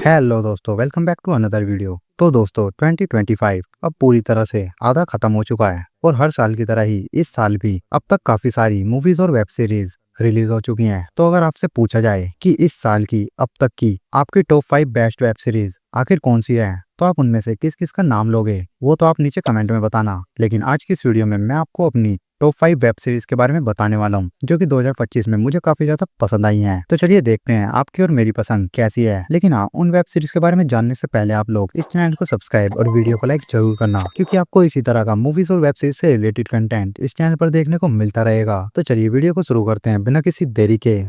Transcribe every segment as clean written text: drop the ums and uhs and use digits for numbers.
Hello दोस्तों, welcome back to another video. तो दोस्तों 2025 अब पूरी तरह से आधा खत्म हो चुका है और हर साल की तरह ही इस साल भी अब तक काफी सारी मूवीज और वेब सीरीज रिलीज हो चुकी हैं। तो अगर आपसे पूछा जाए कि इस साल की अब तक की आपकी टॉप 5 बेस्ट वेब सीरीज आखिर कौन सी है, तो आप उनमें से किस किस का नाम लोगे वो तो आप नीचे कमेंट में बताना। लेकिन आज की इस वीडियो में मैं आपको अपनी टॉप 5 वेब सीरीज के बारे में बताने वाला हूँ जो कि 2025 में मुझे काफी ज्यादा पसंद आई हैं। तो चलिए देखते हैं आपकी और मेरी पसंद कैसी है। लेकिन हाँ, उन वेब सीरीज के बारे में जानने से पहले आप लोग इस चैनल को सब्सक्राइब और वीडियो को लाइक जरूर करना, क्योंकि आपको इसी तरह का मूवीज और वेब सीरीज से रिलेटेड कंटेंट इस चैनल पर देखने को मिलता रहेगा। तो चलिए वीडियो को शुरू करते हैं बिना किसी देरी के।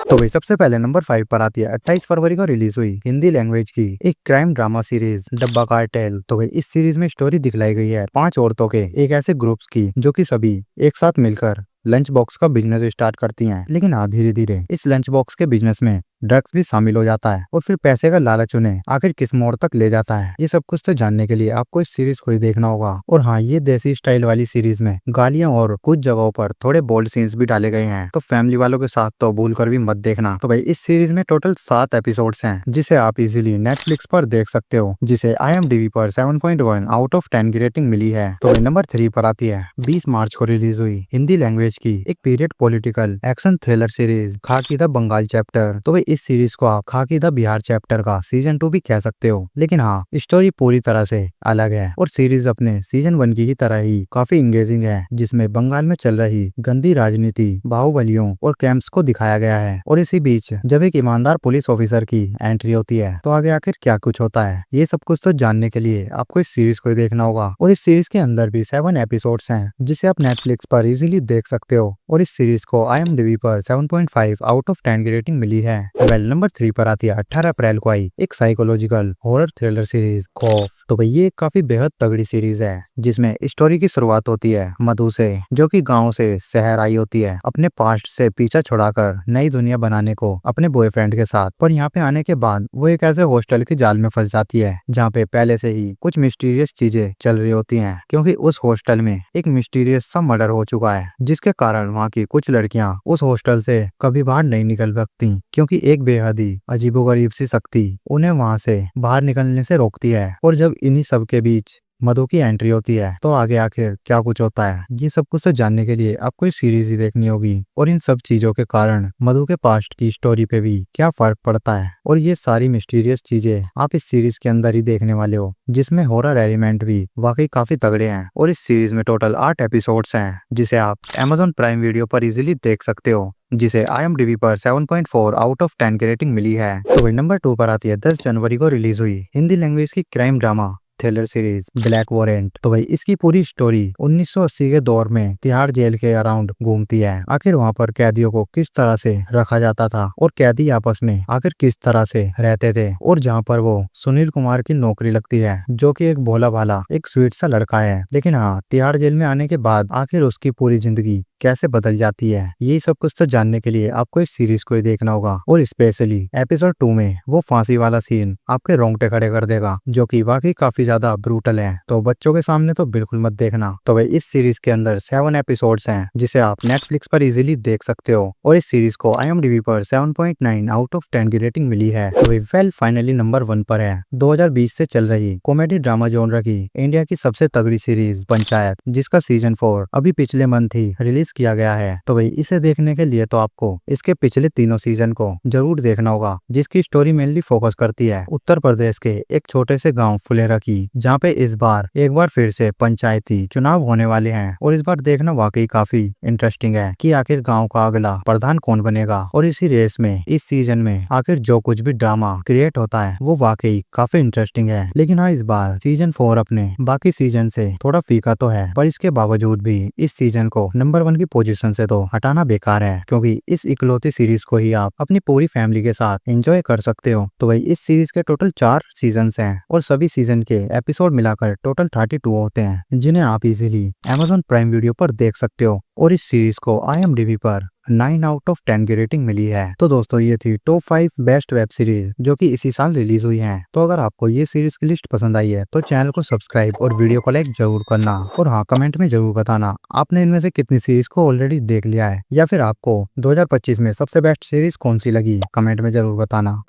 तो भाई सबसे पहले नंबर 5 पर आती है 28 फरवरी को रिलीज हुई हिंदी लैंग्वेज की एक क्राइम ड्रामा सीरीज डब्बा कार्टेल। तो भाई इस सीरीज में स्टोरी दिखलाई गई है 5 औरतों के एक ऐसे ग्रुप्स की जो कि सभी एक साथ मिलकर लंच बॉक्स का बिजनेस स्टार्ट करती हैं। लेकिन हाँ, धीरे धीरे इस लंच बॉक्स के बिजनेस में ड्रग्स भी शामिल हो जाता है और फिर पैसे का लालच उन्हें आखिर किस मोड़ तक ले जाता है, ये सब कुछ तो जानने के लिए आपको इस सीरीज को ही देखना होगा। और हाँ, ये देसी स्टाइल वाली सीरीज में गालियां और कुछ जगहों पर थोड़े बोल्ड सीन्स भी डाले गए हैं, तो फैमिली वालों के साथ तो भूल कर भी मत देखना। तो भाई इस सीरीज में टोटल 7 एपिसोड्स हैं जिसे आप इजीली नेटफ्लिक्स पर देख सकते हो, जिसे IMDb पर 7.1 आउट ऑफ 10 की रेटिंग मिली है। तो भाई नंबर 3 पर आती है 20 मार्च को रिलीज हुई हिंदी लैंग्वेज की एक period political action thriller series खाकी द बंगाल चैप्टर। तो भाई इस सीरीज को आप खाकी द बिहार चैप्टर का सीजन 2 भी कह सकते हो। लेकिन हाँ, स्टोरी पूरी तरह से अलग है और सीरीज अपने सीजन 1 की ही तरह ही काफी इंगेजिंग है, जिसमें बंगाल में चल रही गंदी राजनीति, बाहुबलियों और कैंप्स को दिखाया गया है। और इसी बीच जब एक ईमानदार पुलिस ऑफिसर की एंट्री होती है तो आगे आखिर क्या कुछ होता है, ये सब कुछ तो जानने के लिए आपको इस सीरीज को ही देखना होगा। और इस सीरीज के अंदर भी 7 एपिसोड्स हैं जिसे आप नेटफ्लिक्स पर इजीली देख सकते हो। और इस सीरीज को IMDb पर 7.5 आउट ऑफ 10 की रेटिंग मिली है। वेल नंबर 3 पर आती है 18 अप्रैल को आई एक साइकोलॉजिकल हॉरर थ्रिलर सीरीज खौफ। तो भाई ये काफी बेहद तगड़ी सीरीज है जिसमें स्टोरी की शुरुआत होती है मधु से, जो कि गांव से शहर आई होती है अपने पास्ट से पीछा छुड़ाकर नई दुनिया बनाने को अपने बॉयफ्रेंड के साथ। पर यहाँ पे आने के बाद वो एक ऐसे हॉस्टल के जाल में फंस जाती है जहाँ पे पहले से ही कुछ मिस्टीरियस चीजें चल रही होती हैं, क्योंकि उस हॉस्टल में एक मिस्टीरियस सा मर्डर हो चुका है, जिसके कारण वहाँ की कुछ लड़कियां उस हॉस्टल से कभी बाहर नहीं निकल सकती, क्योंकि एक बेहद ही अजीबोगरीब सी शक्ति उन्हें वहाँ से बाहर निकलने से रोकती है। और जब इन्हीं सब के बीच मधु की एंट्री होती है तो आगे आखिर क्या कुछ होता है, ये सब कुछ तो जानने के लिए आपको इस सीरीज ही देखनी होगी। और इन सब चीजों के कारण मधु के पास्ट की स्टोरी पे भी क्या फर्क पड़ता है, और ये सारी मिस्टीरियस चीजें आप इस सीरीज के अंदर ही देखने वाले हो, जिसमें हॉरर एलिमेंट भी वाकई काफी तगड़े हैं। और इस सीरीज में टोटल 8 एपिसोड्स हैं जिसे आप Amazon प्राइम वीडियो पर इजीली देख सकते हो, जिसे IMDb पर 7.4 आउट ऑफ 10 की रेटिंग मिली है। तो वही नंबर 2 पर आती है 10 जनवरी को रिलीज हुई हिंदी लैंग्वेज की crime drama thriller series black warrant. तो भाई इसकी पूरी स्टोरी 1980 के दौर में तिहाड़ जेल के अराउंड घूमती है। आखिर वहाँ पर कैदियों को किस तरह से रखा जाता था और कैदी आपस में आखिर किस तरह से रहते थे, और जहाँ पर वो सुनील कुमार की नौकरी लगती है, जो कि एक भोला भाला एक स्वीट सा लड़का है। लेकिन हाँ, तिहाड़ जेल में आने के बाद आखिर उसकी पूरी जिंदगी कैसे बदल जाती है, यही सब कुछ तो जानने के लिए आपको इस सीरीज को ही देखना होगा। और स्पेशली एपिसोड 2 में वो फांसी वाला सीन आपके रोंगटे खड़े कर देगा, जो कि वाकई काफी ज्यादा ब्रूटल है, तो बच्चों के सामने तो बिल्कुल मत देखना। तो भाई इस सीरीज के अंदर 7 एपिसोड्स हैं जिसे आप नेटफ्लिक्स पर इजीली देख सकते हो। और इस सीरीज को IMDb पर 7.9 आउट ऑफ 10 की रेटिंग मिली है। तो भाई वेल फाइनली नंबर 1 पर है 2020 से चल रही कॉमेडी ड्रामा जॉनर की इंडिया की सबसे तगड़ी सीरीज पंचायत, जिसका सीजन 4 अभी पिछले मंथ ही रिलीज किया गया है। तो भाई इसे देखने के लिए तो आपको इसके पिछले तीनों सीजन को जरूर देखना होगा, जिसकी स्टोरी मेनली फोकस करती है उत्तर प्रदेश के एक छोटे से गांव फुलेरा की, जहां पे इस बार एक बार फिर से पंचायती चुनाव होने वाले हैं। और इस बार देखना वाकई काफी इंटरेस्टिंग है कि आखिर गाँव का अगला प्रधान कौन बनेगा। और इसी रेस में इस सीजन में आखिर जो कुछ भी ड्रामा क्रिएट होता है वो वाकई काफी इंटरेस्टिंग है। लेकिन हाँ, इस बार सीजन 4 अपने बाकी सीजन से थोड़ा फीका तो है, पर इसके बावजूद भी इस सीजन को नंबर 1 की पोजीशन से तो हटाना बेकार है, क्योंकि इस इकलौती सीरीज को ही आप अपनी पूरी फैमिली के साथ एंजॉय कर सकते हो। तो भाई इस सीरीज के टोटल 4 सीजन्स हैं और सभी सीजन के एपिसोड मिलाकर टोटल 32 होते हैं, जिन्हें आप इजीली Amazon प्राइम वीडियो पर देख सकते हो। और इस सीरीज को IMDb पर 9 आउट ऑफ 10 की रेटिंग मिली है। तो दोस्तों ये थी टॉप 5 बेस्ट वेब सीरीज जो कि इसी साल रिलीज हुई हैं। तो अगर आपको ये सीरीज की लिस्ट पसंद आई है तो चैनल को सब्सक्राइब और वीडियो को लाइक जरूर करना, और हाँ, कमेंट में जरूर बताना आपने इनमें से कितनी सीरीज को ऑलरेडी देख लिया है, या फिर आपको 2025 में सबसे बेस्ट सीरीज कौन सी लगी, कमेंट में जरूर बताना।